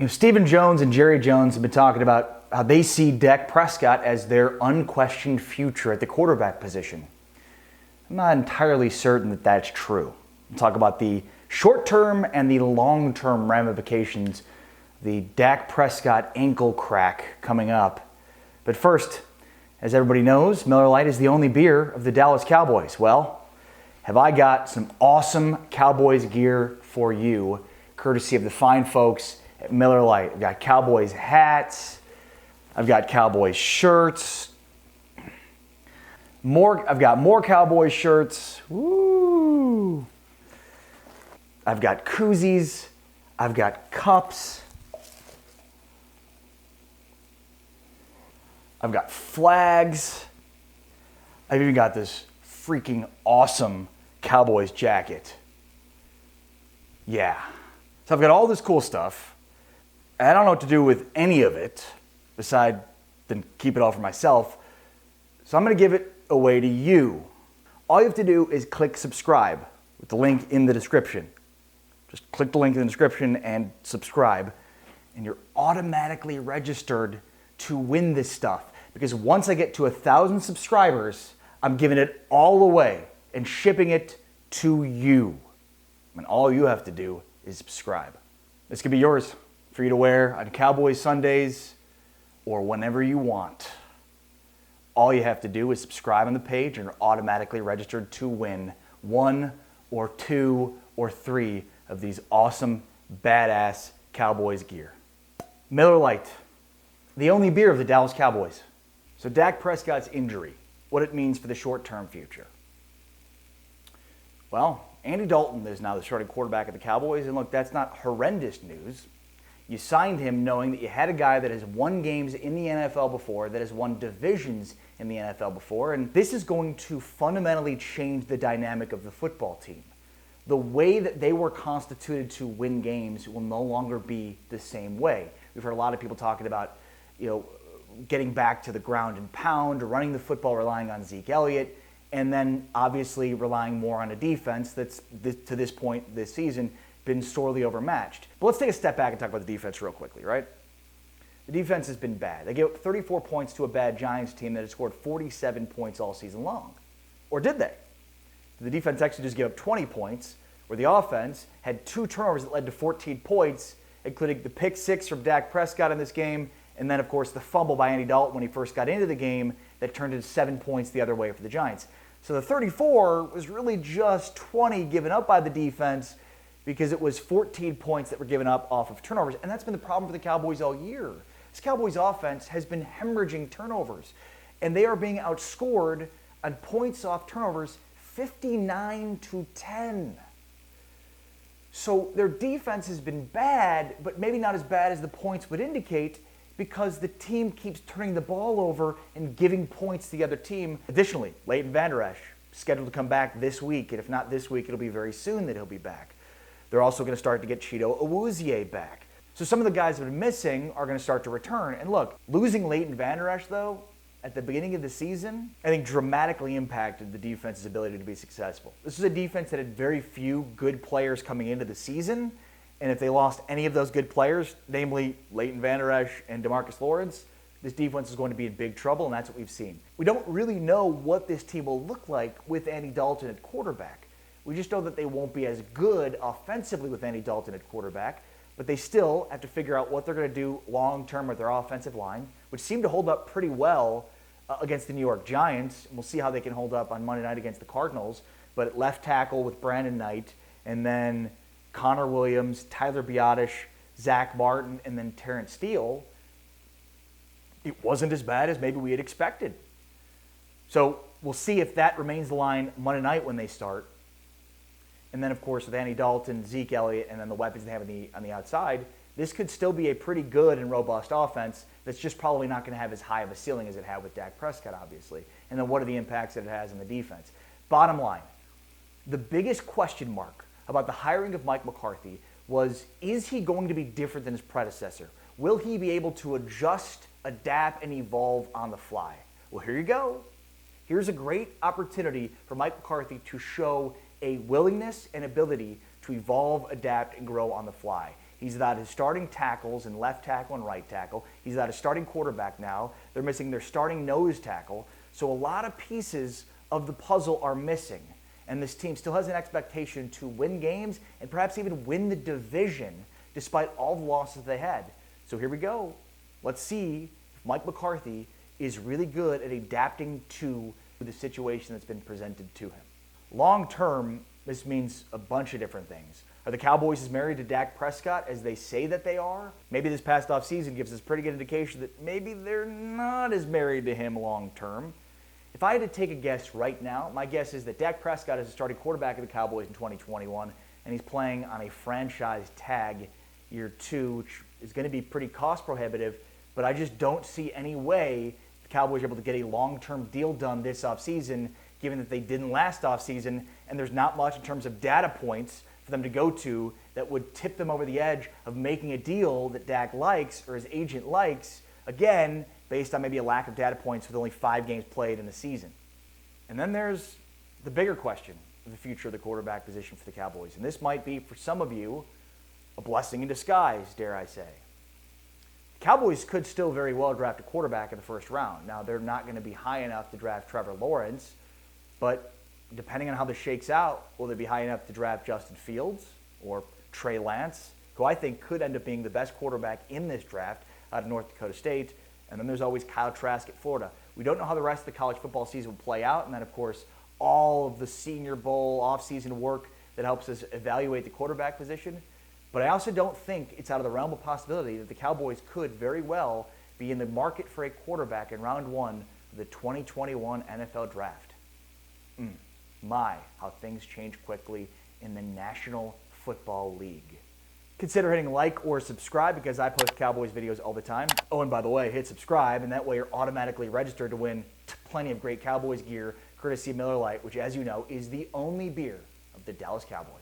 Stephen Jones and Jerry Jones have been talking about how they see Dak Prescott as their unquestioned future at the quarterback position. I'm not entirely certain that that's true. We'll talk about the short-term and the long-term ramifications of the Dak Prescott ankle crack coming up. But first, as everybody knows, Miller Lite is the only beer of the Dallas Cowboys. Well, have I got some awesome Cowboys gear for you, courtesy of the fine folks at Miller Lite. I've got Cowboys hats, I've got Cowboys shirts, I've got more Cowboys shirts, woo! I've got koozies, I've got cups, I've got flags, I've even got this freaking awesome Cowboys jacket. Yeah. So I've got all this cool stuff. I don't know what to do with any of it, besides than keep it all for myself. So I'm going to give it away to you. All you have to do is click subscribe with the link in the description. Just click the link in the description and subscribe, and you're automatically registered to win this stuff. Because once I get to 1,000 subscribers, I'm giving it all away and shipping it to you. And all you have to do is subscribe. This could be yours for you to wear on Cowboys Sundays or whenever you want. All you have to do is subscribe on the page and you're automatically registered to win 1 or 2 or 3 of these awesome, badass Cowboys gear. Miller Lite, the only beer of the Dallas Cowboys. So Dak Prescott's injury, what it means for the short-term future. Well, Andy Dalton is now the starting quarterback of the Cowboys, and look, that's not horrendous news. You signed him knowing that you had a guy that has won games in the NFL before, that has won divisions in the NFL before, and this is going to fundamentally change the dynamic of the football team. The way that they were constituted to win games will no longer be the same way. We've heard a lot of people talking about, getting back to the ground and pound, running the football, relying on Zeke Elliott, and then obviously relying more on a defense that's, to this point this season, been sorely overmatched. But let's take a step back and talk about the defense real quickly, right? The defense has been bad. They gave up 34 points to a bad Giants team that had scored 47 points all season long. Or did they? The defense actually just gave up 20 points, where the offense had 2 turnovers that led to 14 points, including the pick 6 from Dak Prescott in this game, and then, of course, the fumble by Andy Dalton when he first got into the game that turned into 7 points the other way for the Giants. So the 34 was really just 20 given up by the defense because it was 14 points that were given up off of turnovers. And that's been the problem for the Cowboys all year. This Cowboys offense has been hemorrhaging turnovers. And they are being outscored on points off turnovers 59-10. So their defense has been bad, but maybe not as bad as the points would indicate, because the team keeps turning the ball over and giving points to the other team. Additionally, Leighton Vander Esch, scheduled to come back this week, and if not this week, it'll be very soon that he'll be back. They're also going to start to get Cheeto Awuzie back. So some of the guys that have been missing are going to start to return. And look, losing Leighton Vander Esch, though, at the beginning of the season, I think dramatically impacted the defense's ability to be successful. This was a defense that had very few good players coming into the season, and if they lost any of those good players, namely Leighton Vander Esch and DeMarcus Lawrence, this defense is going to be in big trouble, and that's what we've seen. We don't really know what this team will look like with Andy Dalton at quarterback. We just know that they won't be as good offensively with Andy Dalton at quarterback, but they still have to figure out what they're going to do long-term with their offensive line, which seemed to hold up pretty well against the New York Giants. We'll see how they can hold up on Monday night against the Cardinals, but at left tackle with Brandon Knight, and then Connor Williams, Tyler Biotish, Zach Martin, and then Terrence Steele, it wasn't as bad as maybe we had expected. So we'll see if that remains the line Monday night when they start. And then, of course, with Andy Dalton, Zeke Elliott, and then the weapons they have on the outside, this could still be a pretty good and robust offense that's just probably not going to have as high of a ceiling as it had with Dak Prescott, obviously. And then what are the impacts that it has on the defense? Bottom line, the biggest question mark about the hiring of Mike McCarthy was, is he going to be different than his predecessor? Will he be able to adjust, adapt, and evolve on the fly? Well, here you go. Here's a great opportunity for Mike McCarthy to show a willingness and ability to evolve, adapt, and grow on the fly. He's without his starting tackles and left tackle and right tackle. He's without his starting quarterback now. They're missing their starting nose tackle. So a lot of pieces of the puzzle are missing. And this team still has an expectation to win games and perhaps even win the division despite all the losses they had. So here we go. Let's see if Mike McCarthy is really good at adapting to the situation that's been presented to him. Long term, this means a bunch of different things. Are the Cowboys as married to Dak Prescott as they say that they are? Maybe this past offseason gives us a pretty good indication that maybe they're not as married to him long term. If I had to take a guess right now, my guess is that Dak Prescott is the starting quarterback of the Cowboys in 2021, and he's playing on a franchise tag year 2, which is going to be pretty cost prohibitive, but I just don't see any way the Cowboys are able to get a long-term deal done this offseason, given that they didn't last offseason, and there's not much in terms of data points for them to go to that would tip them over the edge of making a deal that Dak likes or his agent likes, again, based on maybe a lack of data points with only 5 games played in the season. And then there's the bigger question of the future of the quarterback position for the Cowboys. And this might be, for some of you, a blessing in disguise, dare I say. The Cowboys could still very well draft a quarterback in the first round. Now, they're not going to be high enough to draft Trevor Lawrence, but depending on how this shakes out, will they be high enough to draft Justin Fields or Trey Lance, who I think could end up being the best quarterback in this draft out of North Dakota State? And then there's always Kyle Trask at Florida. We don't know how the rest of the college football season will play out, and then, of course, all of the Senior Bowl offseason work that helps us evaluate the quarterback position. But I also don't think it's out of the realm of possibility that the Cowboys could very well be in the market for a quarterback in round 1 of the 2021 NFL Draft. My, how things change quickly in the National Football League. Consider hitting like or subscribe because I post Cowboys videos all the time. Oh, and by the way, hit subscribe, and that way you're automatically registered to win plenty of great Cowboys gear courtesy of Miller Lite, which, as you know, is the only beer of the Dallas Cowboys.